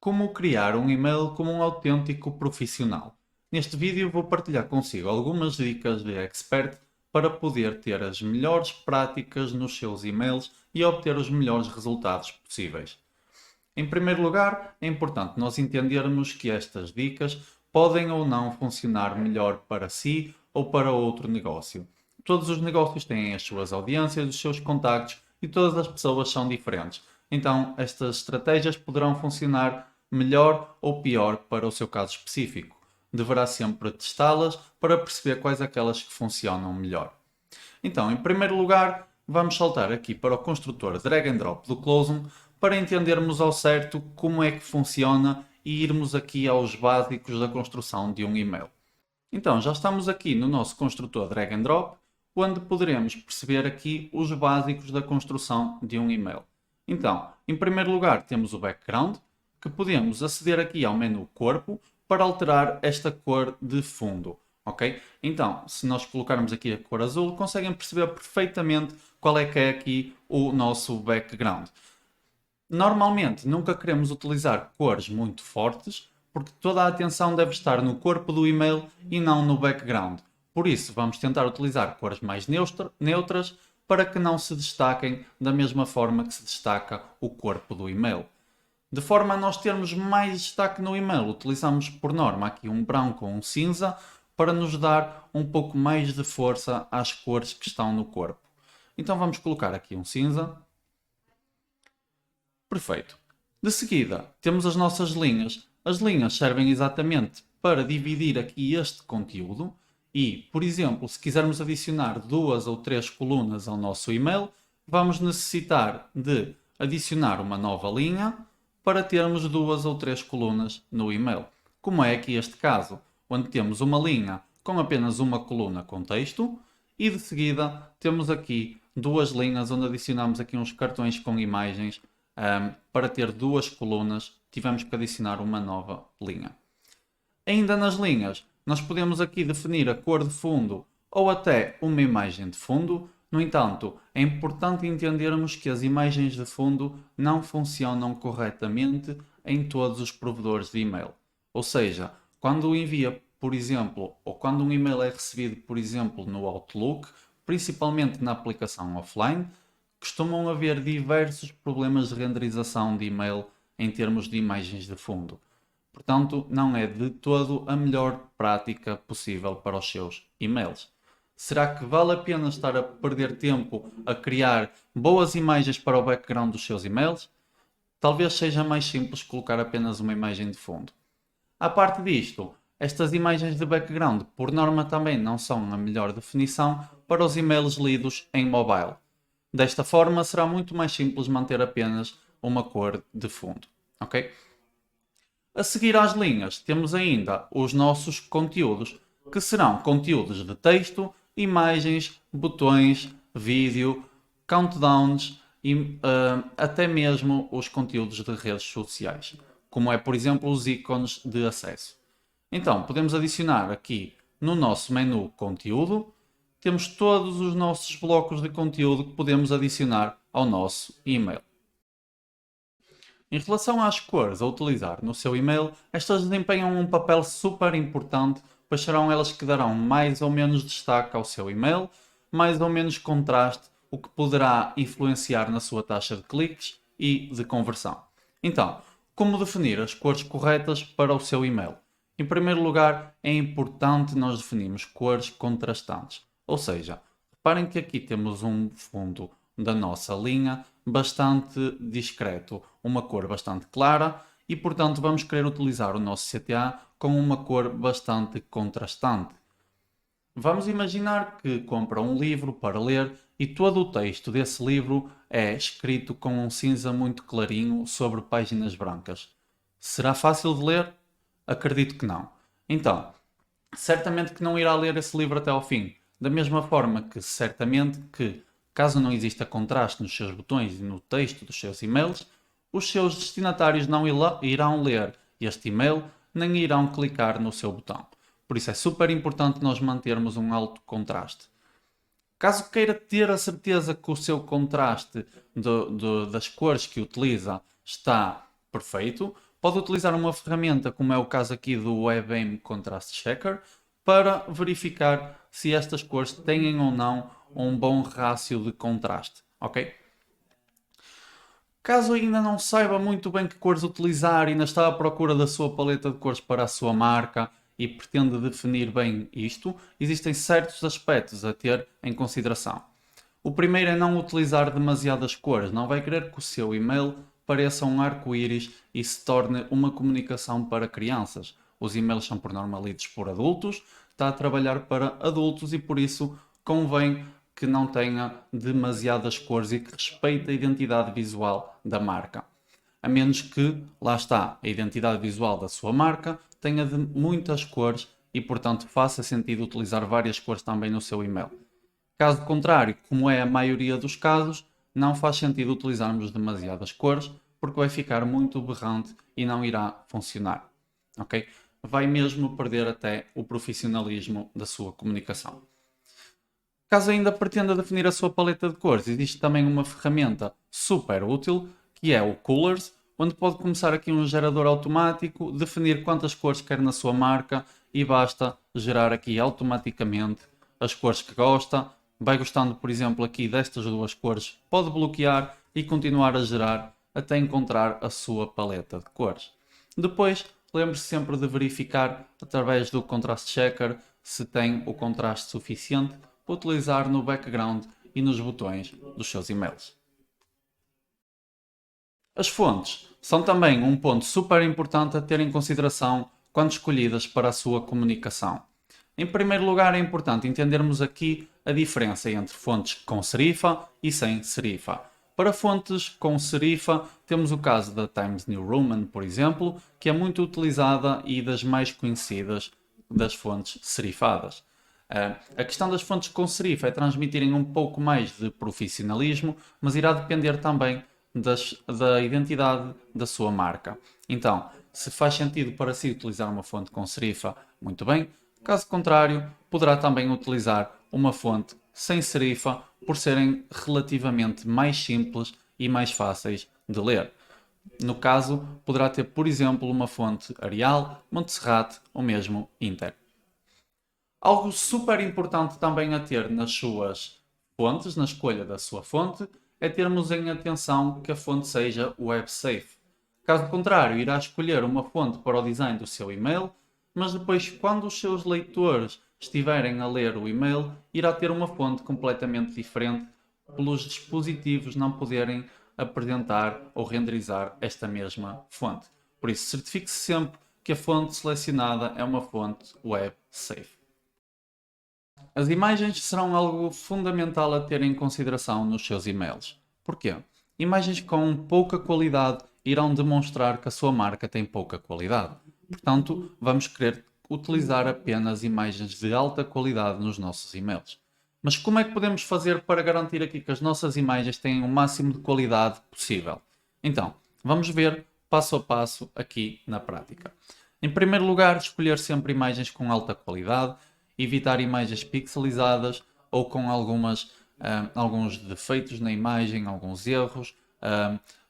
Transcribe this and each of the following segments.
Como criar um e-mail como um autêntico profissional. Neste vídeo vou partilhar consigo algumas dicas de expert para poder ter as melhores práticas nos seus e-mails e obter os melhores resultados possíveis. Em primeiro lugar, é importante nós entendermos que estas dicas podem ou não funcionar melhor para si ou para outro negócio. Todos os negócios têm as suas audiências, os seus contactos e todas as pessoas são diferentes. Então, estas estratégias poderão funcionar melhor ou pior para o seu caso específico. Deverá sempre testá-las para perceber quais aquelas que funcionam melhor. Então, em primeiro lugar, vamos saltar aqui para o construtor drag and drop do Closum para entendermos ao certo como é que funciona e irmos aqui aos básicos da construção de um e-mail. Então, já estamos aqui no nosso construtor drag and drop, onde poderemos perceber aqui os básicos da construção de um e-mail. Então, em primeiro lugar, temos o background, que podemos aceder aqui ao menu corpo para alterar esta cor de fundo. Ok? Então, se nós colocarmos aqui a cor azul, conseguem perceber perfeitamente qual é que é aqui o nosso background. Normalmente, nunca queremos utilizar cores muito fortes, porque toda a atenção deve estar no corpo do e-mail e não no background. Por isso, vamos tentar utilizar cores mais neutras para que não se destaquem da mesma forma que se destaca o corpo do e-mail. De forma a nós termos mais destaque no e-mail, utilizamos por norma aqui um branco ou um cinza para nos dar um pouco mais de força às cores que estão no corpo. Então vamos colocar aqui um cinza. Perfeito. De seguida, temos as nossas linhas. As linhas servem exatamente para dividir aqui este conteúdo e, por exemplo, se quisermos adicionar 2 ou 3 colunas ao nosso e-mail, vamos necessitar de adicionar uma nova linha para termos 2 ou 3 colunas no e-mail. Como é aqui este caso, onde temos uma linha com apenas uma coluna com texto e de seguida temos aqui 2 linhas onde adicionamos aqui uns cartões com imagens. Para ter 2 colunas, tivemos que adicionar uma nova linha. Ainda nas linhas, nós podemos aqui definir a cor de fundo ou até uma imagem de fundo. No entanto, é importante entendermos que as imagens de fundo não funcionam corretamente em todos os provedores de e-mail. Ou seja, quando envia, por exemplo, ou quando um e-mail é recebido, por exemplo, no Outlook, principalmente na aplicação offline, costumam haver diversos problemas de renderização de e-mail em termos de imagens de fundo. Portanto, não é de todo a melhor prática possível para os seus e-mails. Será que vale a pena estar a perder tempo a criar boas imagens para o background dos seus e-mails? Talvez seja mais simples colocar apenas uma imagem de fundo. À parte disto, estas imagens de background, por norma, também não são a melhor definição para os e-mails lidos em mobile. Desta forma, será muito mais simples manter apenas uma cor de fundo. Ok? A seguir às linhas, temos ainda os nossos conteúdos, que serão conteúdos de texto, imagens, botões, vídeo, countdowns e até mesmo os conteúdos de redes sociais, como é, por exemplo, os ícones de acesso. Então, podemos adicionar aqui no nosso menu conteúdo, temos todos os nossos blocos de conteúdo que podemos adicionar ao nosso e-mail. Em relação às cores a utilizar no seu e-mail, estas desempenham um papel super importante, pois serão elas que darão mais ou menos destaque ao seu e-mail, mais ou menos contraste, o que poderá influenciar na sua taxa de cliques e de conversão. Então, como definir as cores corretas para o seu e-mail? Em primeiro lugar, é importante nós definirmos cores contrastantes. Ou seja, reparem que aqui temos um fundo da nossa linha bastante discreto, uma cor bastante clara e, portanto, vamos querer utilizar o nosso CTA com uma cor bastante contrastante. Vamos imaginar que compra um livro para ler e todo o texto desse livro é escrito com um cinza muito clarinho sobre páginas brancas. Será fácil de ler? Acredito que não. Então, certamente que não irá ler esse livro até ao fim. Da mesma forma que certamente que, caso não exista contraste nos seus botões e no texto dos seus e-mails, os seus destinatários não irão ler este e-mail nem irão clicar no seu botão. Por isso é super importante nós mantermos um alto contraste. Caso queira ter a certeza que o seu contraste das cores que utiliza está perfeito, pode utilizar uma ferramenta, como é o caso aqui do WebAIM Contrast Checker, para verificar se estas cores têm ou não um bom rácio de contraste, ok? Caso ainda não saiba muito bem que cores utilizar e ainda está à procura da sua paleta de cores para a sua marca e pretende definir bem isto, existem certos aspectos a ter em consideração. O primeiro é não utilizar demasiadas cores, não vai querer que o seu e-mail pareça um arco-íris e se torne uma comunicação para crianças. Os e-mails são por norma lidos por adultos, está a trabalhar para adultos e por isso convém que não tenha demasiadas cores e que respeite a identidade visual da marca. A menos que, lá está, a identidade visual da sua marca tenha de muitas cores e, portanto, faça sentido utilizar várias cores também no seu e-mail. Caso contrário, como é a maioria dos casos, não faz sentido utilizarmos demasiadas cores porque vai ficar muito berrante e não irá funcionar. Ok? Vai mesmo perder até o profissionalismo da sua comunicação. Caso ainda pretenda definir a sua paleta de cores, existe também uma ferramenta super útil que é o Colors, onde pode começar aqui um gerador automático, definir quantas cores quer na sua marca e basta gerar aqui automaticamente as cores que gosta. Vai gostando, por exemplo, aqui destas duas cores, pode bloquear e continuar a gerar até encontrar a sua paleta de cores. Depois, lembre-se sempre de verificar através do Contrast Checker se tem o contraste suficiente para utilizar no background e nos botões dos seus e-mails. As fontes são também um ponto super importante a ter em consideração quando escolhidas para a sua comunicação. Em primeiro lugar, é importante entendermos aqui a diferença entre fontes com serifa e sem serifa. Para fontes com serifa, temos o caso da Times New Roman, por exemplo, que é muito utilizada e das mais conhecidas das fontes serifadas. A questão das fontes com serifa é transmitirem um pouco mais de profissionalismo, mas irá depender também da identidade da sua marca. Então, se faz sentido para si utilizar uma fonte com serifa, muito bem. Caso contrário, poderá também utilizar uma fonte sem serifa por serem relativamente mais simples e mais fáceis de ler. No caso, poderá ter, por exemplo, uma fonte Arial, Montserrat ou mesmo Inter. Algo super importante também a ter nas suas fontes, na escolha da sua fonte, é termos em atenção que a fonte seja web safe. Caso contrário, irá escolher uma fonte para o design do seu e-mail, mas depois, quando os seus leitores estiverem a ler o e-mail, irá ter uma fonte completamente diferente pelos dispositivos não poderem apresentar ou renderizar esta mesma fonte. Por isso, certifique-se sempre que a fonte selecionada é uma fonte web safe. As imagens serão algo fundamental a ter em consideração nos seus e-mails. Porquê? Imagens com pouca qualidade irão demonstrar que a sua marca tem pouca qualidade. Portanto, vamos querer utilizar apenas imagens de alta qualidade nos nossos e-mails. Mas como é que podemos fazer para garantir aqui que as nossas imagens têm o máximo de qualidade possível? Então, vamos ver passo a passo aqui na prática. Em primeiro lugar, escolher sempre imagens com alta qualidade, evitar imagens pixelizadas ou com alguns defeitos na imagem, alguns erros,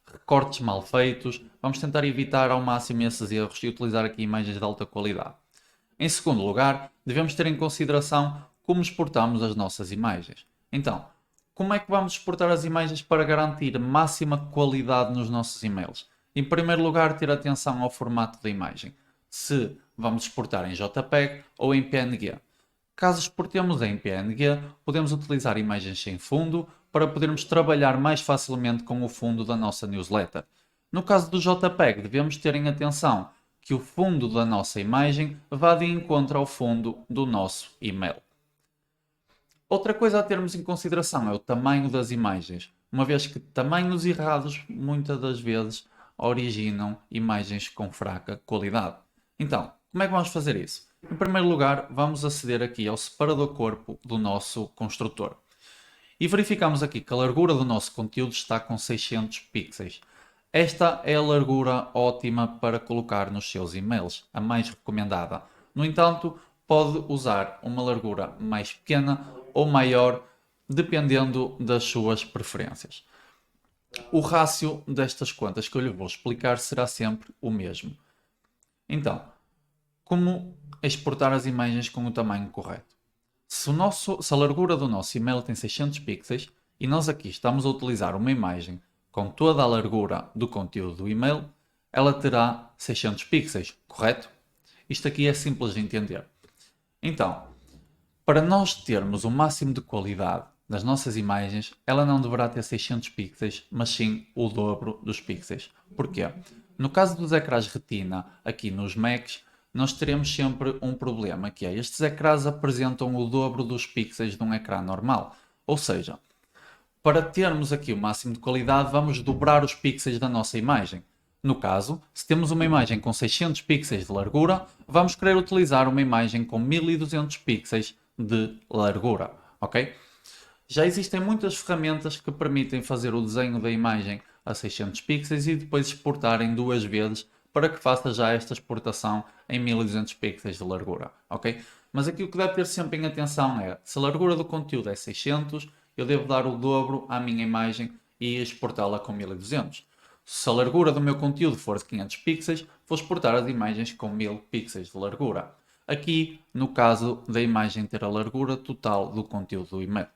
recortes mal feitos. Vamos tentar evitar ao máximo esses erros e utilizar aqui imagens de alta qualidade. Em segundo lugar, devemos ter em consideração como exportamos as nossas imagens. Então, como é que vamos exportar as imagens para garantir máxima qualidade nos nossos e-mails? Em primeiro lugar, ter atenção ao formato da imagem. Se vamos exportar em JPEG ou em PNG. Caso exportemos em PNG, podemos utilizar imagens sem fundo para podermos trabalhar mais facilmente com o fundo da nossa newsletter. No caso do JPEG, devemos ter em atenção que o fundo da nossa imagem vá de encontro ao fundo do nosso e-mail. Outra coisa a termos em consideração é o tamanho das imagens, uma vez que tamanhos errados muitas das vezes originam imagens com fraca qualidade. Então, como é que vamos fazer isso? Em primeiro lugar, vamos aceder aqui ao separador corpo do nosso construtor. E verificamos aqui que a largura do nosso conteúdo está com 600 pixels. Esta é a largura ótima para colocar nos seus e-mails, a mais recomendada. No entanto, pode usar uma largura mais pequena ou maior, dependendo das suas preferências. o rácio destas contas que eu lhe vou explicar será sempre o mesmo. Então, como exportar as imagens com o tamanho correto? Se a largura do nosso e-mail tem 600 pixels e nós aqui estamos a utilizar uma imagem com toda a largura do conteúdo do e-mail, ela terá 600 pixels, correto? Isto aqui é simples de entender. Então, para nós termos o máximo de qualidade das nossas imagens, ela não deverá ter 600 pixels, mas sim o dobro dos pixels. Porquê? No caso dos ecrãs Retina, aqui nos Macs, nós teremos sempre um problema, que é estes ecrãs apresentam o dobro dos pixels de um ecrã normal. Ou seja, para termos aqui o máximo de qualidade, vamos dobrar os pixels da nossa imagem. No caso, se temos uma imagem com 600 pixels de largura, vamos querer utilizar uma imagem com 1200 pixels de largura, ok? Já existem muitas ferramentas que permitem fazer o desenho da imagem a 600 pixels e depois exportar em duas vezes para que faça já esta exportação em 1200 pixels de largura, ok? Mas aqui o que deve ter sempre em atenção é, se a largura do conteúdo é 600, eu devo dar o dobro à minha imagem e exportá-la com 1200. Se a largura do meu conteúdo for de 500 pixels, vou exportar as imagens com 1000 pixels de largura. Aqui, no caso da imagem ter a largura total do conteúdo do e-mail.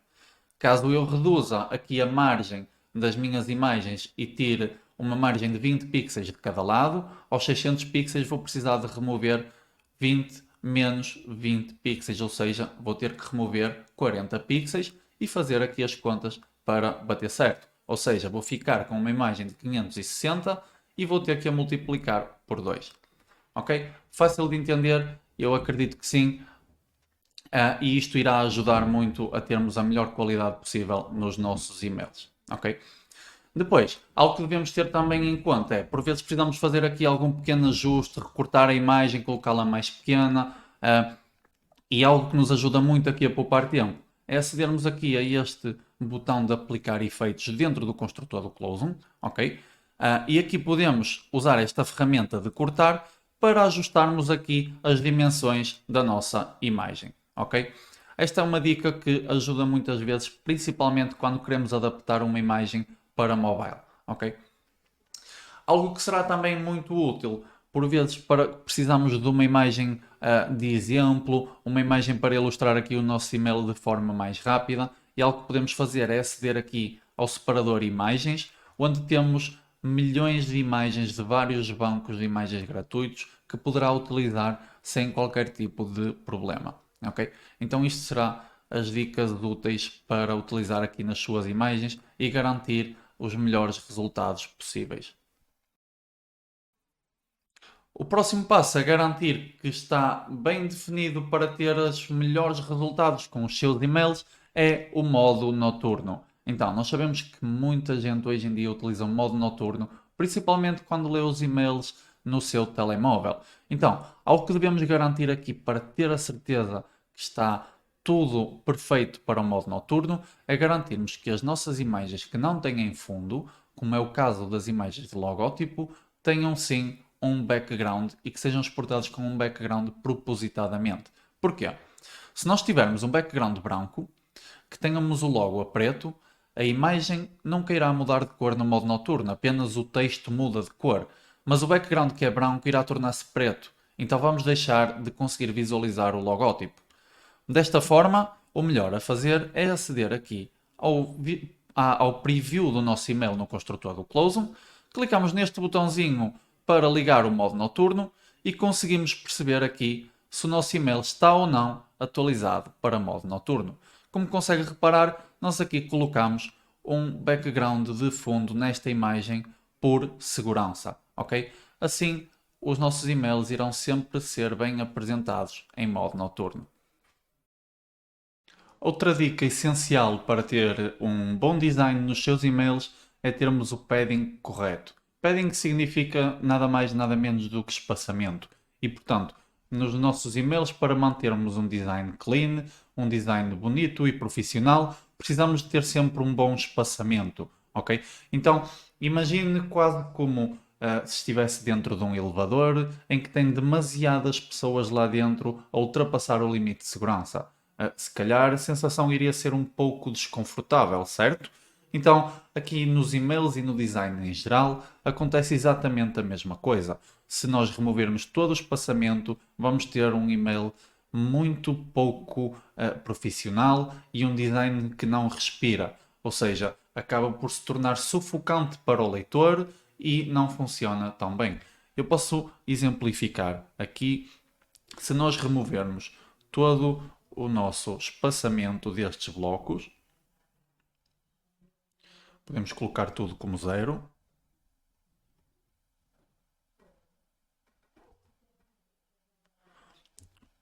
Caso eu reduza aqui a margem das minhas imagens e tire uma margem de 20 pixels de cada lado, aos 600 pixels vou precisar de remover 20 menos 20 pixels, ou seja, vou ter que remover 40 pixels e fazer aqui as contas para bater certo. Ou seja, vou ficar com uma imagem de 560 e vou ter que a multiplicar por 2. Ok? Fácil de entender? Eu acredito que sim. E isto irá ajudar muito a termos a melhor qualidade possível nos nossos e-mails. Ok? Depois, algo que devemos ter também em conta é, por vezes precisamos fazer aqui algum pequeno ajuste, recortar a imagem, colocá-la mais pequena, e algo que nos ajuda muito aqui a poupar tempo é acedermos aqui a este botão de aplicar efeitos dentro do construtor do Closum, ok? E aqui podemos usar esta ferramenta de cortar para ajustarmos aqui as dimensões da nossa imagem, ok? Esta é uma dica que ajuda muitas vezes, principalmente quando queremos adaptar uma imagem para mobile, ok? Algo que será também muito útil, por vezes para precisamos de uma imagem de exemplo, uma imagem para ilustrar aqui o nosso e-mail de forma mais rápida, e algo que podemos fazer é aceder aqui ao separador imagens, onde temos milhões de imagens de vários bancos de imagens gratuitos que poderá utilizar sem qualquer tipo de problema. Ok? Então isto será as dicas úteis para utilizar aqui nas suas imagens e garantir os melhores resultados possíveis. O próximo passo é garantir que está bem definido para ter os melhores resultados com os seus e-mails é o modo noturno. Então, nós sabemos que muita gente hoje em dia utiliza o modo noturno, principalmente quando lê os e-mails no seu telemóvel. Então, algo que devemos garantir aqui para ter a certeza que está tudo perfeito para o modo noturno é garantirmos que as nossas imagens que não têm fundo, como é o caso das imagens de logótipo, tenham sim um background e que sejam exportados com um background propositadamente. Porquê? Se nós tivermos um background branco, que tenhamos o logo a preto, a imagem nunca irá mudar de cor no modo noturno, apenas o texto muda de cor. Mas o background que é branco irá tornar-se preto, então vamos deixar de conseguir visualizar o logótipo. Desta forma, o melhor a fazer é aceder aqui ao preview do nosso e-mail no construtor do Closum, clicamos neste botãozinho para ligar o modo noturno e conseguimos perceber aqui se o nosso e-mail está ou não atualizado para modo noturno. Como consegue reparar, nós aqui colocamos um background de fundo nesta imagem por segurança, ok? Assim, os nossos e-mails irão sempre ser bem apresentados em modo noturno. Outra dica essencial para ter um bom design nos seus e-mails é termos o padding correto. Padding significa nada mais nada menos do que espaçamento. E portanto, nos nossos e-mails, para mantermos um design clean, um design bonito e profissional, precisamos de ter sempre um bom espaçamento, ok? Então, imagine quase como se estivesse dentro de um elevador em que tem demasiadas pessoas lá dentro a ultrapassar o limite de segurança. Se calhar a sensação iria ser um pouco desconfortável, certo? Então, aqui nos e-mails e no design em geral, acontece exatamente a mesma coisa. Se nós removermos todo o espaçamento, vamos ter um e-mail muito pouco profissional e um design que não respira. Ou seja, acaba por se tornar sufocante para o leitor e não funciona tão bem. Eu posso exemplificar aqui, se nós removermos todo o nosso espaçamento destes blocos, podemos colocar tudo como zero.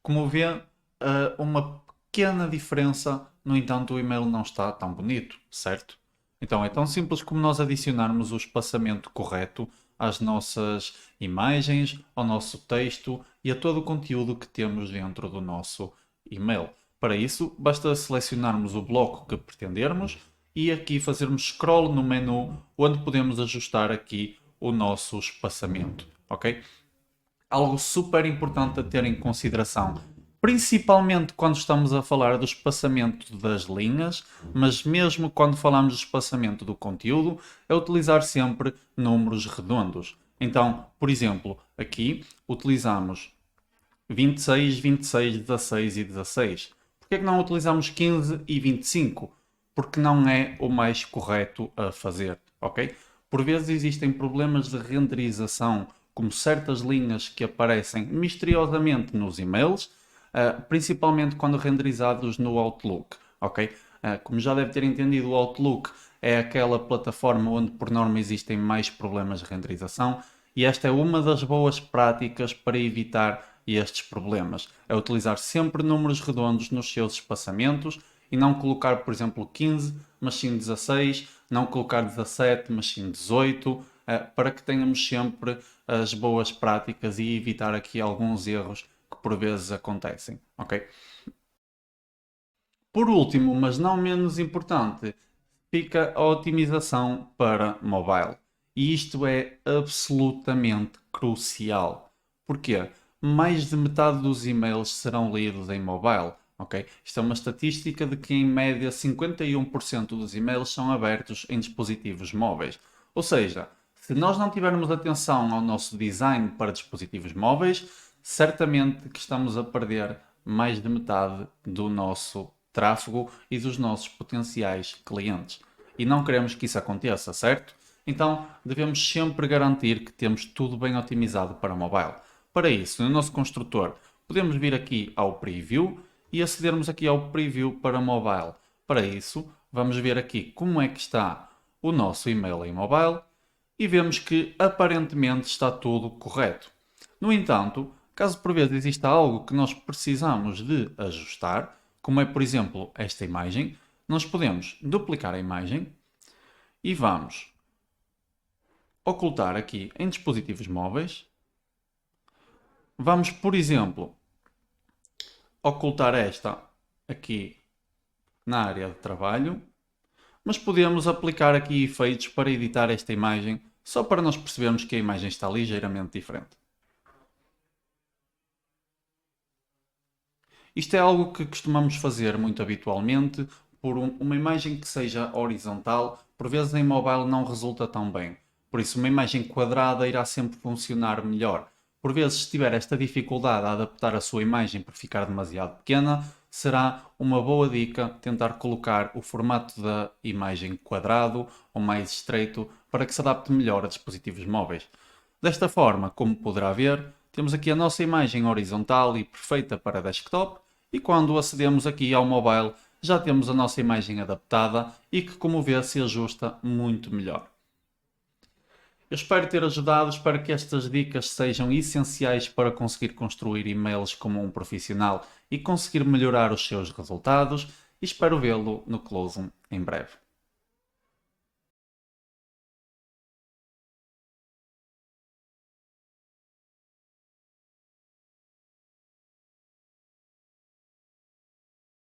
Como vê, uma pequena diferença, no entanto, o e-mail não está tão bonito, certo? Então é tão simples como nós adicionarmos o espaçamento correto às nossas imagens, ao nosso texto e a todo o conteúdo que temos dentro do nosso e-mail. Para isso, basta selecionarmos o bloco que pretendermos e aqui fazermos scroll no menu onde podemos ajustar aqui o nosso espaçamento, ok? Algo super importante a ter em consideração, principalmente quando estamos a falar do espaçamento das linhas, mas mesmo quando falamos do espaçamento do conteúdo, é utilizar sempre números redondos. Então, por exemplo, aqui utilizamos 26, 26, 16 e 16. Porquê que não utilizamos 15 e 25? Porque não é o mais correto a fazer, ok? Por vezes existem problemas de renderização, como certas linhas que aparecem misteriosamente nos e-mails, principalmente quando renderizados no Outlook, ok? Como já deve ter entendido, o Outlook é aquela plataforma onde por norma existem mais problemas de renderização e esta é uma das boas práticas para evitar estes problemas. É utilizar sempre números redondos nos seus espaçamentos e não colocar, por exemplo, 15, mas sim 16, não colocar 17, mas sim 18, para que tenhamos sempre as boas práticas e evitar aqui alguns erros que por vezes acontecem, ok? Por último, mas não menos importante, fica a otimização para mobile. E isto é absolutamente crucial. Porquê? Mais de metade dos e-mails serão lidos em mobile. Ok? Isto é uma estatística de que, em média, 51% dos e-mails são abertos em dispositivos móveis. Ou seja, se nós não tivermos atenção ao nosso design para dispositivos móveis, certamente que estamos a perder mais de metade do nosso tráfego e dos nossos potenciais clientes. E não queremos que isso aconteça, certo? Então devemos sempre garantir que temos tudo bem otimizado para mobile. Para isso, no nosso construtor, podemos vir aqui ao Preview e acedermos aqui ao Preview para mobile. Para isso, vamos ver aqui como é que está o nosso e-mail em mobile e vemos que aparentemente está tudo correto. No entanto, caso por vezes exista algo que nós precisamos de ajustar, como é por exemplo esta imagem, nós podemos duplicar a imagem e vamos ocultar aqui em dispositivos móveis. Vamos, por exemplo, ocultar esta aqui na área de trabalho, mas podemos aplicar aqui efeitos para editar esta imagem, só para nós percebermos que a imagem está ligeiramente diferente. Isto é algo que costumamos fazer muito habitualmente, por uma imagem que seja horizontal, por vezes em mobile não resulta tão bem. Por isso, uma imagem quadrada irá sempre funcionar melhor. Por vezes, se tiver esta dificuldade a adaptar a sua imagem por ficar demasiado pequena, será uma boa dica tentar colocar o formato da imagem quadrado ou mais estreito para que se adapte melhor a dispositivos móveis. Desta forma, como poderá ver, temos aqui a nossa imagem horizontal e perfeita para desktop e quando acedemos aqui ao mobile já temos a nossa imagem adaptada e que, como vê, se ajusta muito melhor. Eu espero ter ajudado, espero que estas dicas sejam essenciais para conseguir construir e-mails como um profissional e conseguir melhorar os seus resultados e espero vê-lo no Closum em breve.